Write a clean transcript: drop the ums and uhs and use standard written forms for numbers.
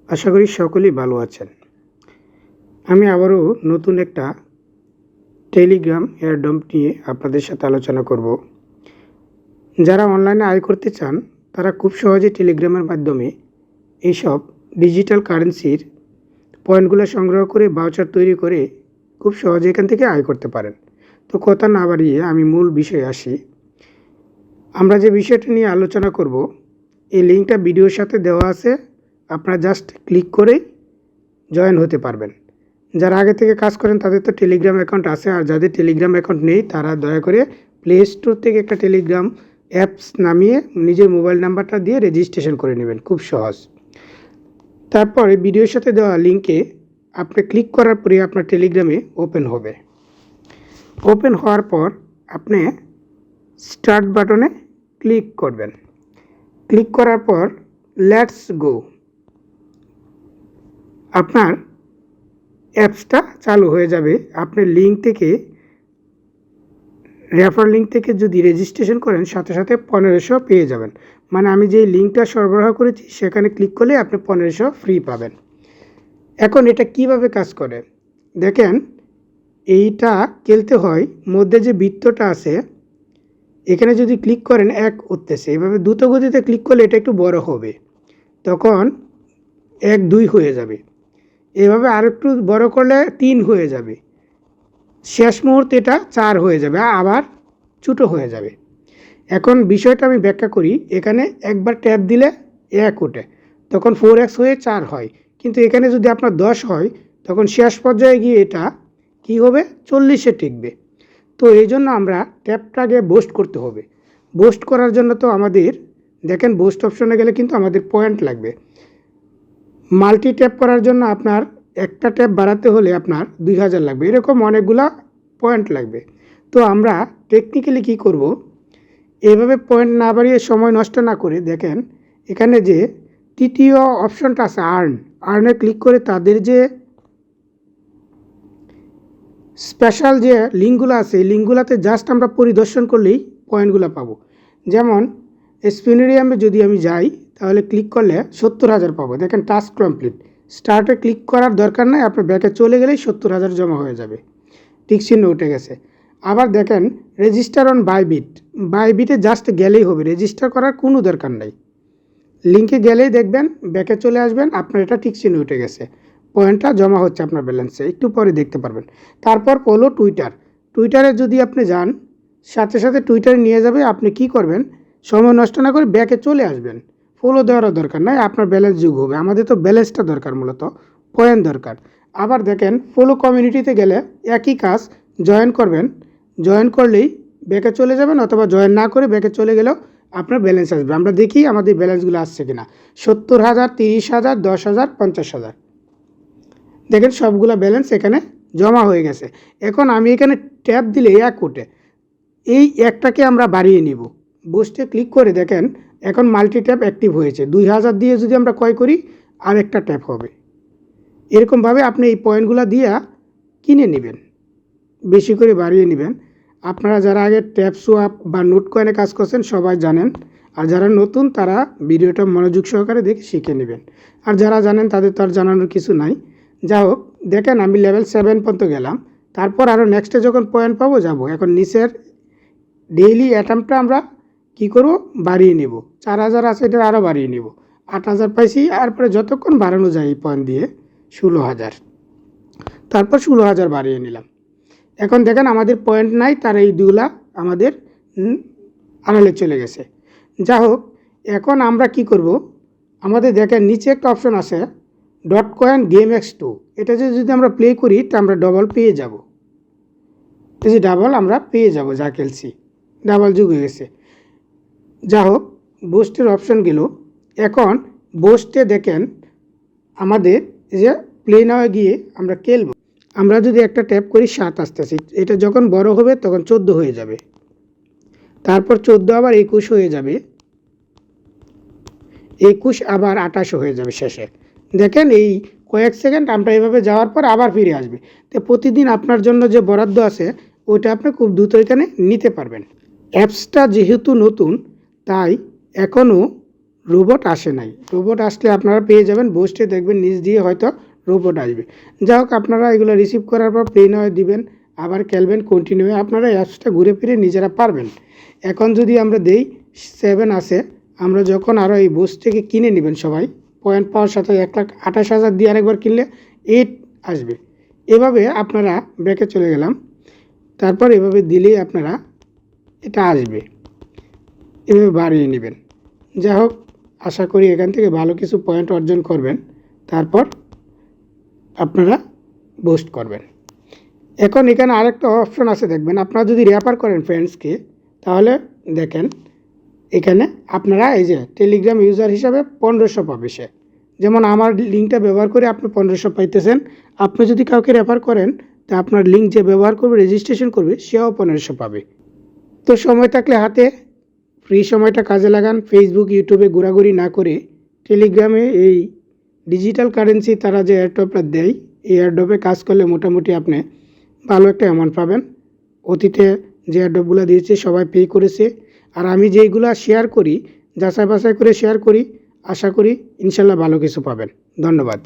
আশা করি সকলেই ভালো আছেন। আমি আবারও নতুন একটা টেলিগ্রাম এয়ারড্রপ নিয়ে আপনাদের সাথে আলোচনা করব। যারা অনলাইনে আয় করতে চান তারা খুব সহজে টেলিগ্রামের মাধ্যমে এইসব ডিজিটাল কারেন্সির পয়েন্টগুলো সংগ্রহ করে ভাউচার তৈরি করে খুব সহজে এখান থেকে আয় করতে পারেন। তো কথা না বাড়িয়ে আমি মূল বিষয়ে আসি। আমরা যে বিষয়টা নিয়ে আলোচনা করব এই লিঙ্কটা ভিডিওর সাথে দেওয়া আছে, আপনারা জাস্ট ক্লিক করেই জয়েন হতে পারবেন। যারা আগে থেকে কাজ করেন তাদের তো টেলিগ্রাম অ্যাকাউন্ট আছে, আর যাদের টেলিগ্রাম অ্যাকাউন্ট নেই তারা দয়া করে প্লে স্টোর থেকে একটা টেলিগ্রাম অ্যাপস নামিয়ে নিজের মোবাইল নাম্বারটা দিয়ে রেজিস্ট্রেশন করে নেবেন, খুব সহজ। তারপরে ভিডিওর সাথে দেওয়া লিঙ্কে আপনি ক্লিক করার পরে আপনার টেলিগ্রামে ওপেন হবে। ওপেন হওয়ার পর আপনি স্টার্ট বাটনে ক্লিক করবেন। ক্লিক করার পর লেটস গো, আপনার অ্যাপসটা চালু হয়ে যাবে। আপনি লিঙ্ক থেকে রেফার লিঙ্ক থেকে যদি রেজিস্ট্রেশন করেন সাথে সাথে 1500 পেয়ে যাবেন। মানে আমি যে লিঙ্কটা সরবরাহ করেছি সেখানে ক্লিক করলে আপনি 1500 ফ্রি পাবেন। এখন এটা কিভাবে কাজ করে দেখেন। এইটা খেলতে হয়, মধ্যে যে বৃত্তটা আছে এখানে যদি ক্লিক করেন 1 উঠতেছে, এভাবে দ্রুত গতিতে ক্লিক করলে এটা একটু বড় হবে, তখন 1 2 হয়ে যাবে। এভাবে আর একটু বড় করলে 3 হয়ে যাবে, শেষ মুহূর্তে এটা 4 হয়ে যাবে, আবার ছোটো হয়ে যাবে। এখন বিষয়টা আমি ব্যাখ্যা করি। এখানে একবার ট্যাপ দিলে 1 ওঠে, তখন 4x হয়ে 4 হয়, কিন্তু এখানে যদি আপনার 10 হয় তখন শেষ পর্যায়ে গিয়ে এটা কি হবে, 40-এ টিকবে। তো এই জন্য আমরা ট্যাপটাকে বুস্ট করতে হবে। বুস্ট করার জন্য তো আমাদের দেখেন বুস্ট অপশনে গেলে কিন্তু আমাদের পয়েন্ট লাগবে। মাল্টি ট্যাপ করার জন্য আপনার একটা ট্যাপ বাড়াতে হলে আপনার 2000 লাগবে, এরকম অনেকগুলা পয়েন্ট লাগবে। তো আমরা টেকনিক্যালি কি করব, এভাবে পয়েন্ট না বাড়িয়ে সময় নষ্ট না করে দেখেন এখানে যে তৃতীয় অপশনটা আছে আর্নে ক্লিক করে তাদের যে স্পেশাল যে লিঙ্কগুলো আছে এই লিঙ্কগুলোতে জাস্ট আমরা পরিদর্শন করলেই পয়েন্টগুলো পাবো। যেমন স্পিনেরিয়ামে যদি আমি যাই তাহলে ক্লিক করলে 70,000 পাবো। দেখেন টাস্ক কমপ্লিট, স্টার্টে ক্লিক করার দরকার নাই, আপনার ব্যাকে চলে গেলেই 70,000 জমা হয়ে যাবে, টিক চিহ্ন উঠে গেছে। আবার দেখেন রেজিস্টার অন বাইবিটে জাস্ট গেলেই হবে, রেজিস্টার করার কোনো দরকার নাই। লিঙ্কে গেলেই দেখবেন ব্যাকে চলে আসবেন, আপনার এটা টিক চিহ্ন উঠে গেছে, পয়েন্টটা জমা হচ্ছে আপনার ব্যালেন্সে, একটু পরে দেখতে পারবেন। তারপর হলো টুইটারে যদি আপনি যান সাথে সাথে টুইটারে নিয়ে যাবে। আপনি কি করবেন, সময় নষ্ট না করে ব্যাকে চলে আসবেন, ফলো দেওয়ারও দরকার নাই, আপনার ব্যালেন্স যোগ হবে। আমাদের তো ব্যালেন্সটা দরকার, মূলত পয়েন্ট দরকার। আবার দেখেন ফলো কমিউনিটিতে গেলে একই কাজ, জয়েন করবেন, জয়েন করলেই ব্যাকে চলে যাবেন, অথবা জয়েন না করে ব্যাকে চলে গেলেও আপনার ব্যালেন্স আসবে। আমরা দেখি আমাদের ব্যালেন্সগুলো আসছে কিনা। 70,000, 30,000, 10,000, 50,000, দেখেন সবগুলো ব্যালেন্স এখানে জমা হয়ে গেছে। এখন আমি এখানে ট্যাপ দিলে 1 ওঠে, এই একটাকে আমরা বাড়িয়ে নিব। বুস্টে ক্লিক করে দেখেন এখন মাল্টি ট্যাপ অ্যাক্টিভ হয়েছে। 2000 দিয়ে যদি আমরা ক্রয় করি আর একটা ট্যাপ হবে। এরকমভাবে আপনি এই পয়েন্টগুলো দিয়ে কিনে নেবেন, বেশি করে বাড়িয়ে নেবেন। আপনারা যারা আগে ট্যাপ সোয়াপ বা নোট কয়েনে কাজ করছেন সবাই জানেন, আর যারা নতুন তারা ভিডিওটা মনোযোগ সহকারে দেখে শিখে নেবেন। আর যারা জানেন তাদের তো আর জানানোর কিছু নাই। যা হোক, দেখেন আমি লেভেল 7 পর্যন্ত গেলাম, তারপর আরও নেক্সটে যখন পয়েন্ট পাবো যাব। এখন নিচের ডেইলি অ্যাটাম্পটা আমরা কি করব, বাড়িয়ে নেব। 4000 আছে, এটা আরও বাড়িয়ে নেব, 8000 পাইছি। তারপরে যতক্ষণ বাড়ানো যায় এই পয়েন্ট দিয়ে 16,000, তারপর 16,000 বাড়িয়ে নিলাম। এখন দেখেন আমাদের পয়েন্ট নাই, তার এই দুগুলা আমাদের আড়ালে চলে গেছে। যা হোক, এখন আমরা কি করব, আমাদের দেখেন নিচে একটা অপশন আছে .coin গেম x2, এটা যদি আমরা প্লে করি তা আমরা ডবল পেয়ে যাব। এই যে ডাবল আমরা পেয়ে যাব, যা খেলছি ডাবল যুগ হয়ে গেছে। যা হোক, বুস্টের অপশন গেল। এখন বুস্টে দেখেন আমাদের এই যে প্লে নাও গিয়ে আমরা খেলবো। আমরা যদি একটা ট্যাপ করি 7 আসতেছে, এটা যখন বড় হবে তখন 14 হয়ে যাবে, তারপর 14 আবার 21 হয়ে যাবে, 21 আবার 28 হয়ে যাবে শেষে। দেখেন এই কয়েক সেকেন্ড আমরা এভাবে যাওয়ার পর আবার ফিরে আসবে। তো প্রতিদিন আপনার জন্য যে বরাদ্দ আছে ওইটা আপনি খুব দ্রুত এখানে নিতে পারবেন। অ্যাপসটা যেহেতু নতুন তাই এখনও রোবট আসে নাই। রোবট আসলে আপনারা পেয়ে যাবেন, বুস্টে দেখবেন নিচ দিয়ে হয়তো রোবট আসবে। যাই হোক, আপনারা এগুলো রিসিভ করার পর প্লে নয় দিবেন, আবার খেলবেন কন্টিনিউ, আপনারা অ্যাপসটা ঘুরে ফিরে নিজেরা পারবেন। এখন যদি আমরা দেই 7 আছে, আমরা যখন আরও এই বুস্ট থেকে কিনে নেবেন সবাই, পয়েন্ট পাওয়ার সাথে 1,28,000 দিয়ে আরেকবার কিনলে 8 আসবে। এভাবে আপনারা ব্যাকে চলে গেলাম, তারপর এভাবে দিলেই আপনারা এটা আসবে, এভাবে বাড়িয়ে নেবেন। যাই হোক, আশা করি এখান থেকে ভালো কিছু পয়েন্ট অর্জন করবেন, তারপর আপনারা বুস্ট করবেন। এখন এখানে আরেকটা অপশন আছে দেখবেন, আপনারা যদি রেফার করেন ফ্রেন্ডসকে, তাহলে দেখেন এখানে আপনারা এই যে টেলিগ্রাম ইউজার হিসাবে 1500 পাবে সে। যেমন আমার লিঙ্কটা ব্যবহার করে আপনি 1500 পাইতেছেন। আপনি যদি কাউকে রেফার করেন, তা আপনার লিঙ্ক যে ব্যবহার করবে, রেজিস্ট্রেশন করবে, সেও 1500 পাবে। তো সময় থাকলে হাতে ফ্রি সময়টা কাজে লাগান, ফেসবুক ইউটিউবে ঘোরাঘুরি না করে টেলিগ্রামে এই ডিজিটাল কারেন্সি তারা যে এয়ারড্রপটা দেয়, এই এয়ারড্রপে কাজ করলে মোটামুটি আপনি ভালো একটা অ্যামাউন্ট পাবেন। অতীতে যে এয়ারড্রপগুলো দিয়েছে সবাই পে করেছে, আর আমি যেইগুলো শেয়ার করি, যাচাই বাছাই করে শেয়ার করি, আশা করি ইনশাল্লাহ ভালো কিছু পাবেন। ধন্যবাদ।